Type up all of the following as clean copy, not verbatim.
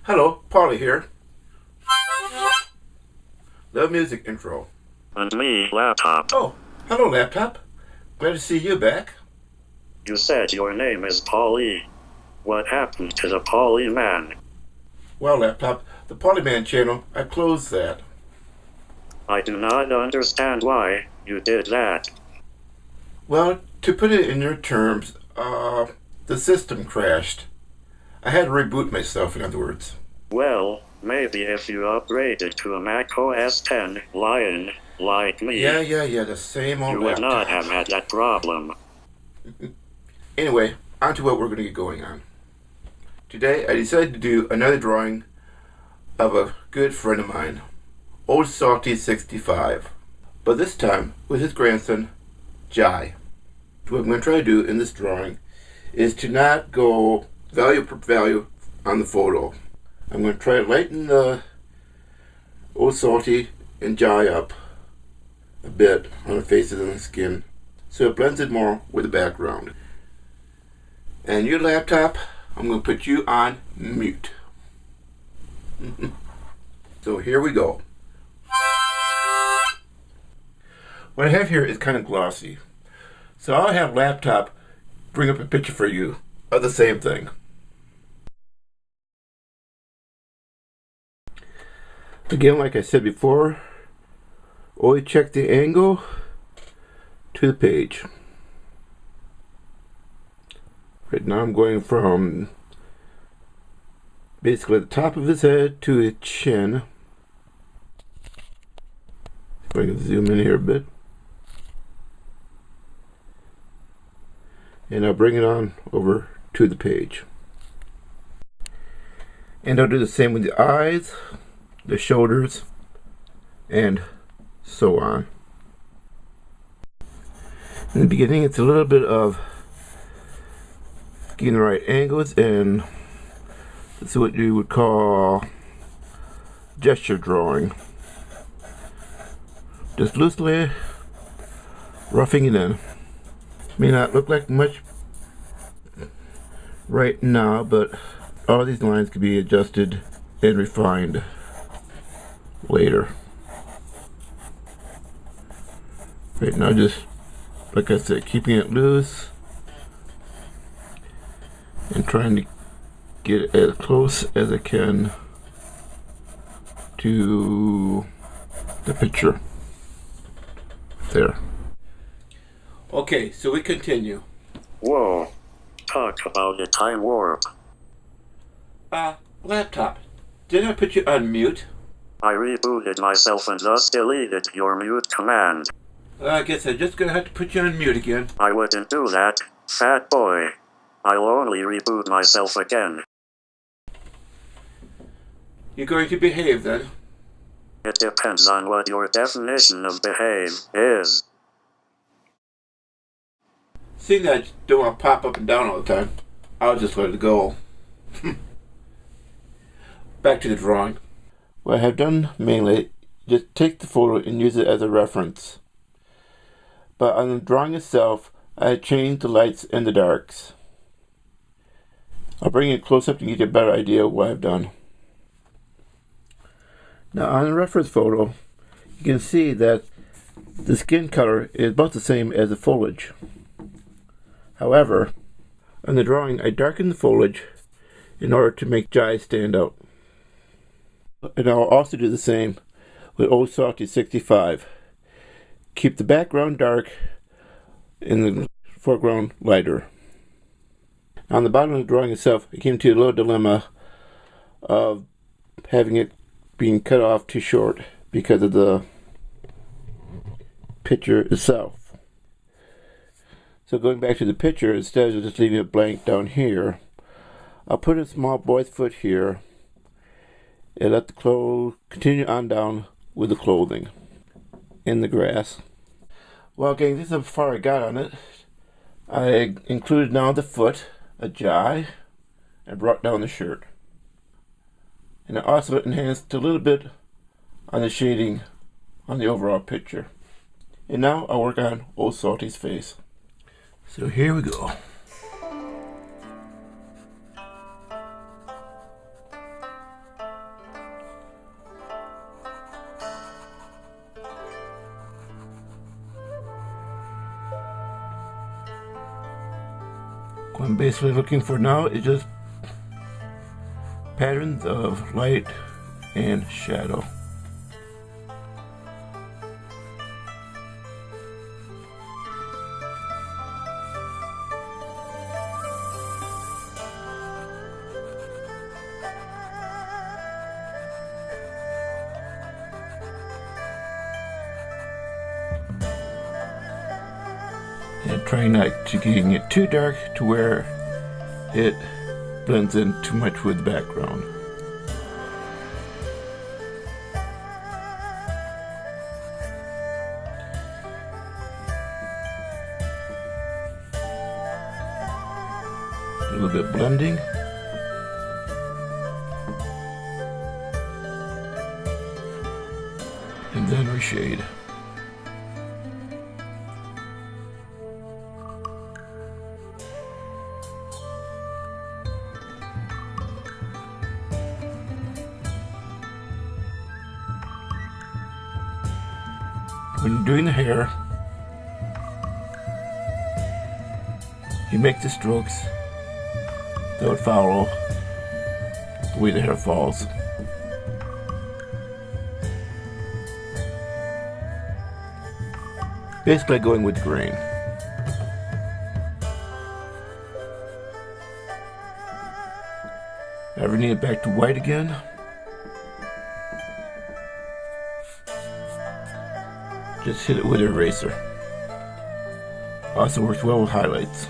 Hello, Paulie here. Love music intro. And me, Laptop. Oh, hello, Laptop. Glad to see you back. You said your name is Paulie. What happened to the ThePauleman? Well, Laptop, the ThePauleman channel, I closed that. I do not understand why you did that. Well, to put it in your terms, the system crashed. I had to reboot myself, in other words. Well, maybe if you upgraded to a Mac OS X Lion like me, Yeah, the same old you would laptop. not have had that problem. Anyway, on to what we're going to get going on. Today, I decided to do another drawing of a good friend of mine, OldSalty65, but this time with his grandson, Jye. What I'm going to try to do in this drawing is to not go value per value on the photo. I'm going to try to lighten the Old Salty and Jye up a bit on the faces and the skin so it blends it more with the background. And your Laptop, I'm going to put you on mute. So here we go. What I have here is kind of glossy. So I'll have Laptop bring up a picture for you of the same thing. Again, like I said before, always check the angle to the page. Right now I'm going from basically the top of his head to his chin. If I can zoom in here a bit. And I'll bring it on over to the page. And I'll do the same with the eyes, the shoulders, and so on. In the beginning, it's a little bit of getting the right angles, and this is what you would call gesture drawing. Just loosely roughing it in. May not look like much right now, but all these lines can be adjusted and refined later. Right now, just like I said, keeping it loose and trying to get as close as I can to the picture there. Okay, so we continue. Whoa. Talk about a time warp. Laptop, did I put you on mute? I rebooted myself and thus deleted your mute command. I guess I'm just gonna have to put you on mute again. I wouldn't do that, fat boy. I'll only reboot myself again. You're going to behave then? It depends on what your definition of behave is. Seeing that I don't want to pop up and down all the time, I'll just let it go. Back to the drawing. What I have done mainly, just take the photo and use it as a reference. But on the drawing itself, I changed the lights and the darks. I'll bring it close up to get you a better idea of what I've done. Now on the reference photo, you can see that the skin color is about the same as the foliage. However, on the drawing, I darkened the foliage in order to make Jye stand out. And I'll also do the same with OldSalty65. Keep the background dark and the foreground lighter. On the bottom of the drawing itself, I came to a little dilemma of having it being cut off too short because of the picture itself. So going back to the picture, instead of just leaving it blank down here, I'll put a small boy's foot here and let the clothes continue on down with the clothing in the grass. Well, gang, this is how far I got on it. I included now the foot, a Jye, and brought down the shirt. And I also enhanced a little bit on the shading on the overall picture. And now I'll work on Old Salty's face. So here we go. What I'm basically looking for now is just patterns of light and shadow. And trying not to getting it too dark to where it blends in too much with the background. A little bit blending. And then reshade. When you're doing the hair, you make the strokes that would follow the way the hair falls. Basically going with the grain. Now bringing it back to white again. Just hit it with an eraser. Also works well with highlights.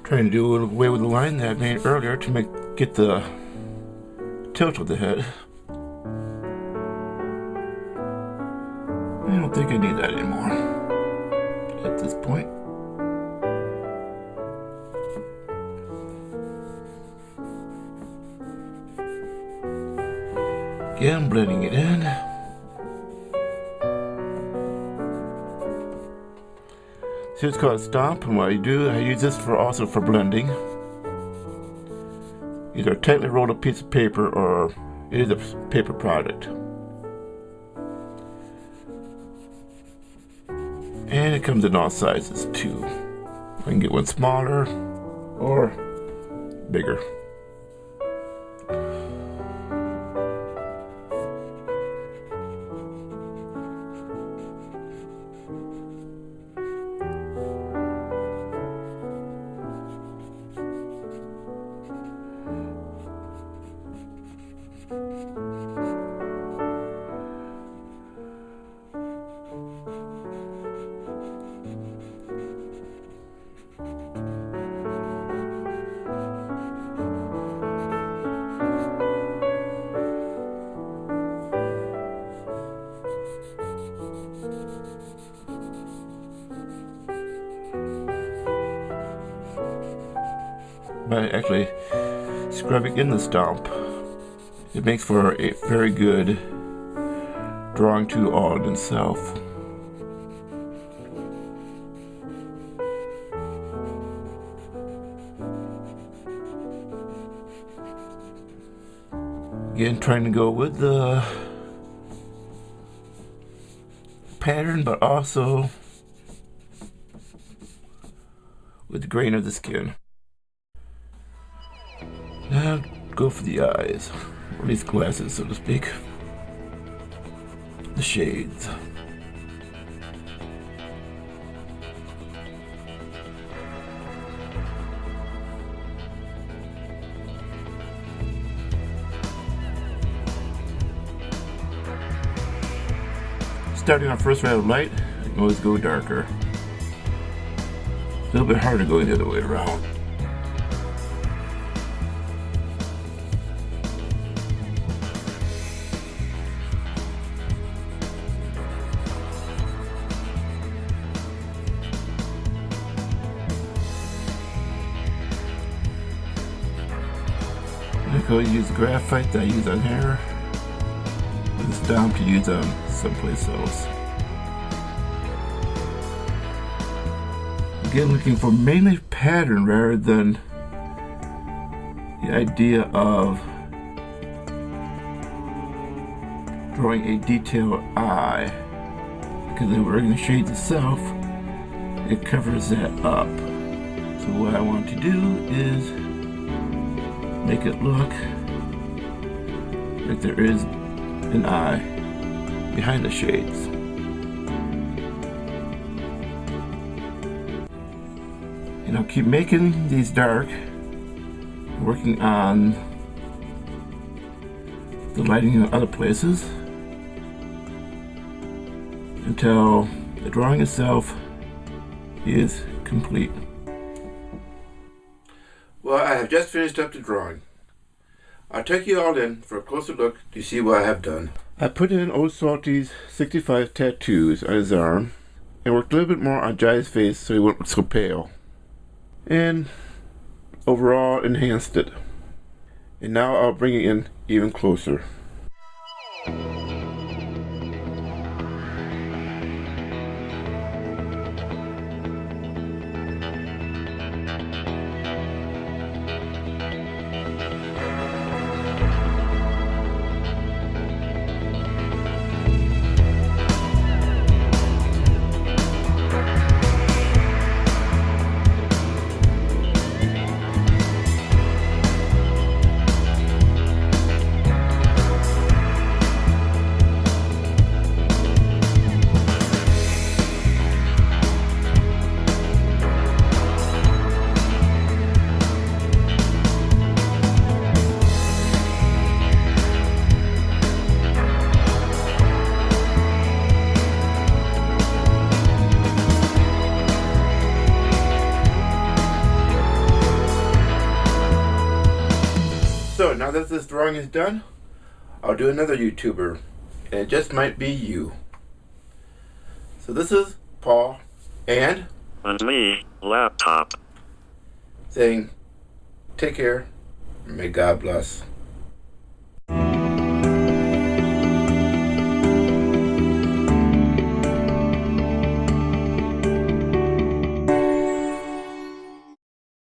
Trying to do away with the line that I made earlier to get the tilt of the head. I don't think I need that anymore at this point. Again, blending it in. So it's called a stomp, and what I do, I use this also for blending. Either a tightly rolled up piece of paper or it is a paper product. And it comes in all sizes too. I can get one smaller or bigger. By actually scrubbing in the stomp, it makes for a very good drawing tool all in itself. Again, trying to go with the pattern, but also with the grain of the skin. Now go for the eyes, or at least glasses, so to speak. The shades. Starting on first round of light, I can always go darker. A little bit harder going the other way around. could always use the graphite that I use on here. This down to use on someplace else. Again, looking for mainly pattern rather than the idea of drawing a detailed eye, because if we're going to shade itself, it covers that up. So what I want to do is make it look like there is an eye behind the shades. And I'll keep making these dark, working on the lighting in other places until the drawing itself is complete. Well, I have just finished up the drawing. I'll take you all in for a closer look to see what I have done. I put in OldSalty65 tattoos on his arm and worked a little bit more on Jye's face so he wouldn't look so pale. And overall enhanced it. And now I'll bring it in even closer. So now that this drawing is done, I'll do another YouTuber, and it just might be you. So this is Paul and me, Laptop, saying take care, and may God bless.